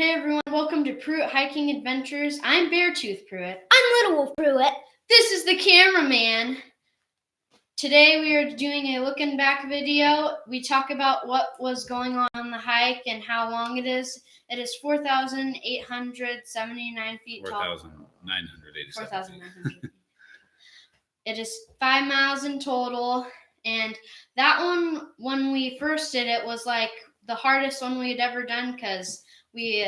Hey everyone, welcome to Pruitt Hiking Adventures. I'm Beartooth Pruitt. I'm Little Wolf Pruitt. This is the cameraman. Today we are doing a looking back video. We talk about what was going on the hike and how long it is. It is 4,879 feet tall. 4,987 4,900 feet. It is 5 miles in total. And that one, when we first did it, was like the hardest one we had ever done because we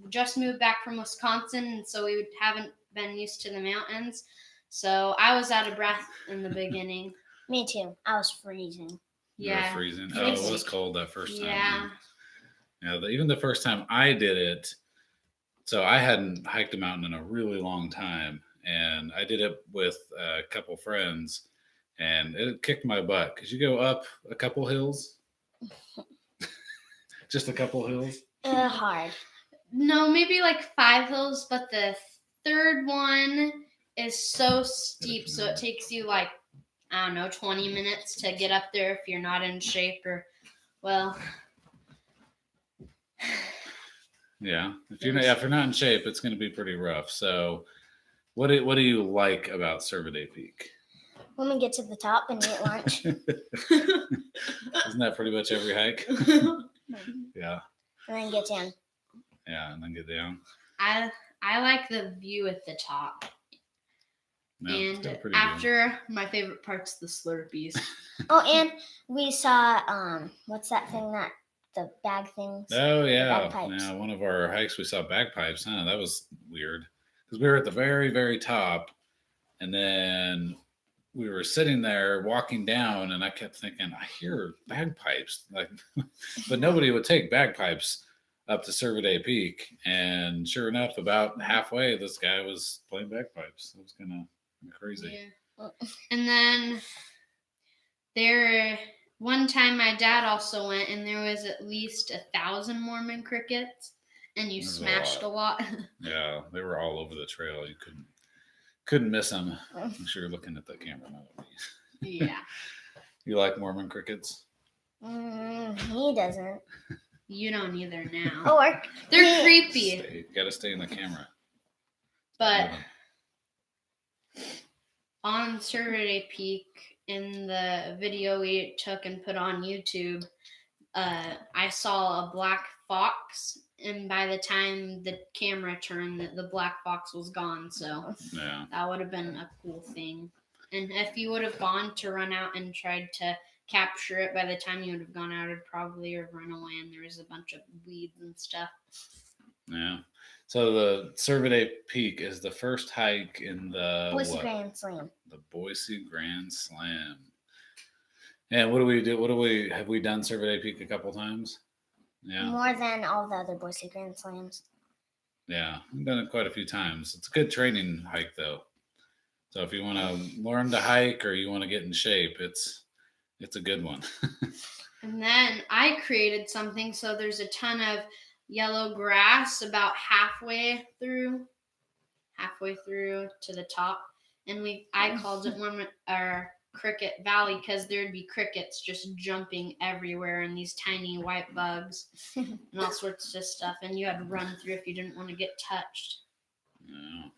just moved back from Wisconsin, and so we haven't been used to the mountains. So I was out of breath in the beginning. Me too. I was freezing. You were freezing? Oh, it was cold that first time. Yeah. Yeah, even the first time I did it, so I hadn't hiked a mountain in a really long time, and I did it with a couple friends, and it kicked my butt because you go up a couple hills. Just a couple hills? Hard. No, maybe like 5 hills, but the third one is so steep, so it takes you like, I don't know, 20 minutes to get up there if you're not in shape or, well. Yeah, if you're not in shape, it's going to be pretty rough. So, what do you like about Cervidae Peak? When we get to the top and eat lunch. Isn't that pretty much every hike? Yeah. And then get down. Yeah, and then get down. I like the view at the top. No, and after, my favorite part's the Slurpees. Oh, and we saw what's that thing the bag things? Oh yeah, bagpipes. One of our hikes we saw bagpipes. Huh? That was weird because we were at the very, very top, and then we were sitting there walking down, and I kept thinking, I hear bagpipes, like, but nobody would take bagpipes up to Cervidae Peak, and sure enough, about halfway, this guy was playing bagpipes. It was kind of crazy. Yeah. And then one time my dad also went, and there was at least 1,000 Mormon crickets, and you smashed a lot. Yeah, they were all over the trail. You couldn't miss them. I'm sure you're looking at the camera now. Yeah. You like Mormon crickets? He doesn't. You don't either now. Oh, they're creepy. You gotta stay in the camera. But on Cervidae Peak, in the video we took and put on YouTube, I saw a black fox, and by the time the camera turned, the black fox was gone. So yeah, that would have been a cool thing. And if you would have gone to run out and tried to capture it, by the time you would have gone out, it'd probably have run away, and there was a bunch of weeds and stuff. Yeah. So the Cervidae Peak is the first hike in the Boise Grand Slam. The Boise Grand Slam. And what do we do? Have we done Cervidae Peak a couple times? Yeah. More than all the other Boise Grand Slams. Yeah, I've done it quite a few times. It's a good training hike, though. So if you want to learn to hike or you want to get in shape, it's a good one. And then I created something, so there's a ton of yellow grass about halfway through to the top, and I called it Cricket Valley because there'd be crickets just jumping everywhere and these tiny white bugs and all sorts of stuff, and you had to run through if you didn't want to get touched. Yeah.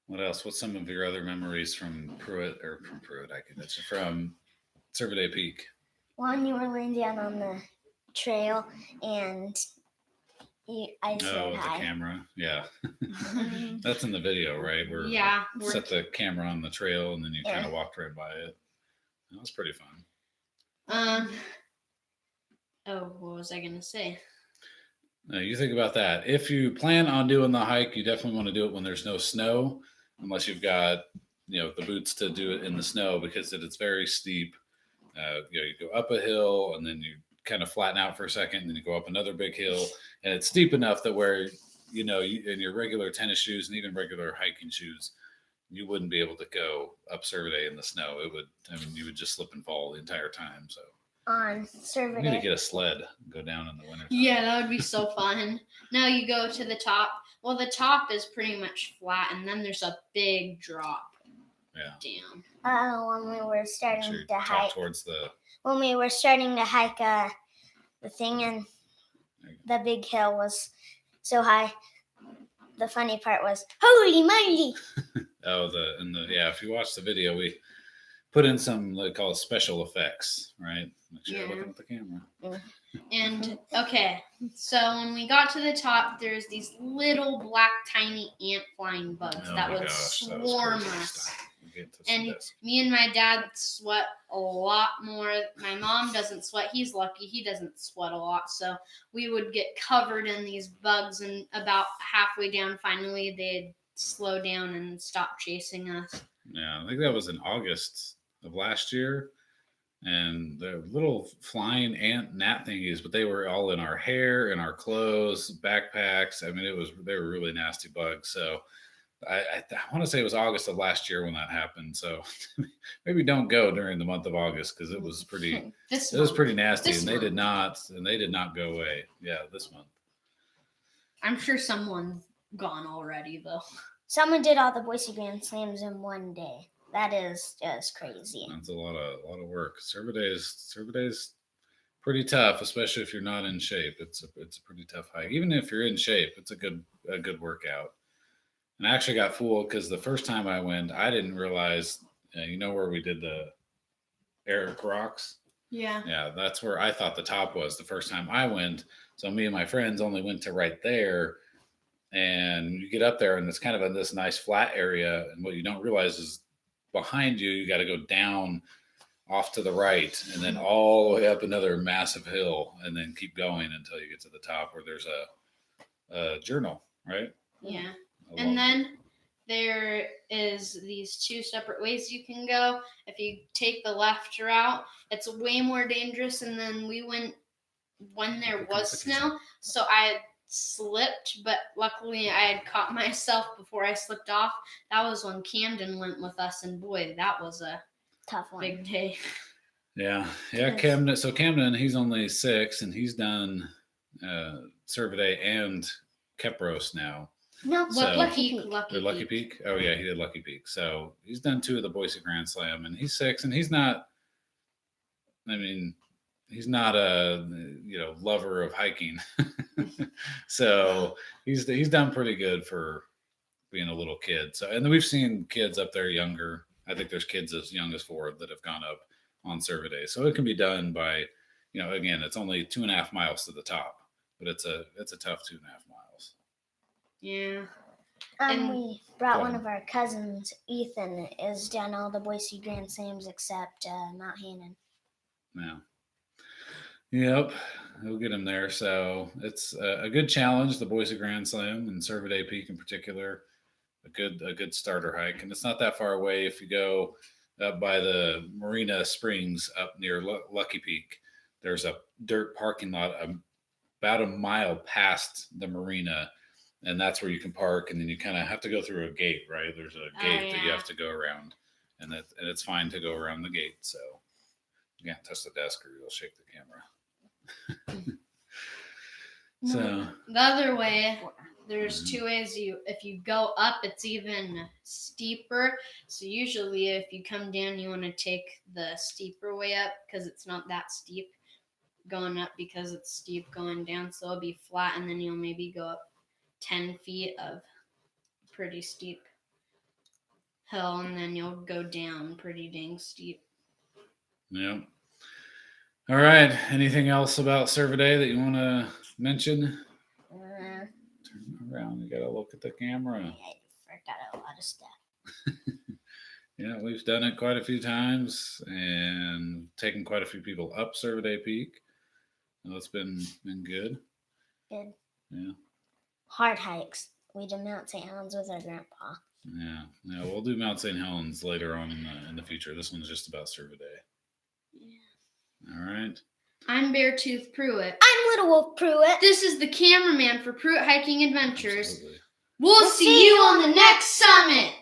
What else? What's some of your other memories from Pruitt hiking? That's from Cervidae Peak. When you were laying down on the trail and I said hi. The camera. Yeah. That's in the video, right? We set the camera on the trail and then you kind of walked right by it. That was pretty fun. What was I going to say? Now, you think about that. If you plan on doing the hike, you definitely want to do it when there's no snow, unless you've got, the boots to do it in the snow, because it's very steep. You go up a hill and then you kind of flatten out for a second, and then you go up another big hill, and it's steep enough that where, in your regular tennis shoes and even regular hiking shoes, you wouldn't be able to go up Cervidae in the snow. You would just slip and fall the entire time. So on Cervidae, you need to get a sled and go down in the winter time. Yeah, that would be so fun. Now you go to the top. Well, the top is pretty much flat, and then there's a big drop. Yeah. Down. When we were starting to hike towards the. When we were starting to hike the thing, and the big hill was so high. The funny part was, holy moly! Oh, if you watch the video, we put in some they call it special effects, right? Make sure you're looking at the camera. And okay, so when we got to the top, there's these little black tiny ant flying bugs that would swarm us. And me and my dad sweat a lot more. My mom doesn't sweat. He's lucky. He doesn't sweat a lot. So we would get covered in these bugs, and about halfway down, finally, they'd slow down and stop chasing us. Yeah, I think that was in August of last year. And the little flying ant gnat thingies, but they were all in our hair, in our clothes, backpacks. I mean, they were really nasty bugs. So I want to say it was August of last year when that happened. So maybe don't go during the month of August because it was pretty nasty, and they did not go away. Yeah, this month. I'm sure someone's gone already though. Someone did all the Boise Grand Slams in one day. That is just crazy. That's a lot of work. Cerviday's pretty tough, especially if you're not in shape. It's a pretty tough hike. Even if you're in shape, it's a good workout. And I actually got fooled because the first time I went, I didn't realize, where we did the Eric Rocks? Yeah. Yeah, that's where I thought the top was the first time I went. So me and my friends only went to right there. And you get up there and it's kind of in this nice flat area. And what you don't realize is behind you got to go down off to the right and then all the way up another massive hill and then keep going until you get to the top where there's a journal, right? Yeah. And then there is these two separate ways you can go. If you take the left route, it's way more dangerous. And then we went when there was snow. So I slipped, but luckily I had caught myself before I slipped off. That was when Camden went with us, and boy, that was a tough one. Big day. Yeah. Camden. So Camden, he's only 6, and he's done Cervidae and Kepros now. No, Lucky Peak. Oh yeah, he did Lucky Peak. So he's done 2 of the Boise Grand Slam, and he's 6, and he's not. I mean, he's not a lover of hiking, so he's done pretty good for being a little kid. So, and then we've seen kids up there younger. I think there's kids as young as 4 that have gone up on Cervidae. So it can be done by, again, it's only 2.5 miles to the top, but it's a tough 2.5 miles. Yeah. And we brought one of our cousins, Ethan, is done all the Boise Grand Slams except Mount Hannon. Yeah. Yep, we'll get him there. So it's a good challenge, the Boise Grand Slam and Cervidae Peak in particular. A good starter hike, and it's not that far away. If you go up by the Marina Springs up near Lucky Peak, there's a dirt parking lot about a mile past the marina, and that's where you can park. And then you kind of have to go through a gate, right? There's a gate that you have to go around, and it's fine to go around the gate. So you can't touch the desk or you'll shake the camera. So the other way, there's 2 ways. If you go up, it's even steeper. So usually if you come down, you want to take the steeper way up because it's not that steep going up because it's steep going down. So it'll be flat, and then you'll maybe go up 10 feet of pretty steep hill, and then you'll go down pretty dang steep. Yeah. All right. Anything else about Cervidae that you want to mention? Turn around. You got to look at the camera. I forgot a lot of stuff. Yeah, we've done it quite a few times and taken quite a few people up Cervidae Peak. It's been good. Good. Yeah. Hard hikes. We did Mount St. Helens with our grandpa. Yeah. We'll do Mount St. Helens later on in the future. This one's just about Cervidae. Yeah. All right. I'm Beartooth Pruitt. I'm Little Wolf Pruitt. This is the cameraman for Pruitt Hiking Adventures. Absolutely. We'll see you on the next summit.